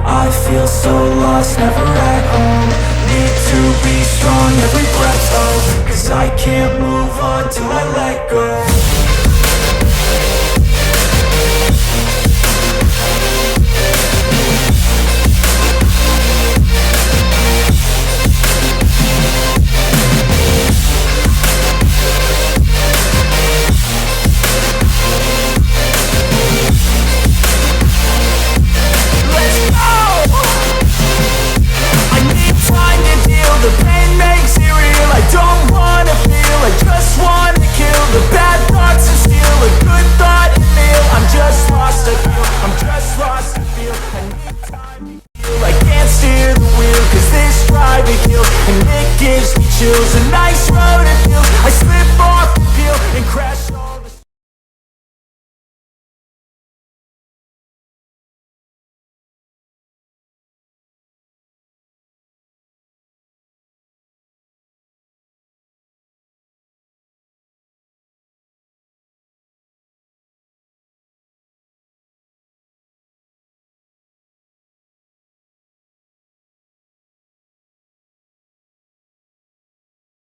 I feel so lost, never at home. Need to be strong, every breath hold. Cause I can't move on till I let go. The pain makes it real, I don't wanna feel, I just wanna kill the bad thoughts and steal a good thought and feel. I'm just lost, I feel, I'm just lost, I feel. I need time to heal, I can't steer the wheel, cause this drive it kills, and it gives me chills. A nice run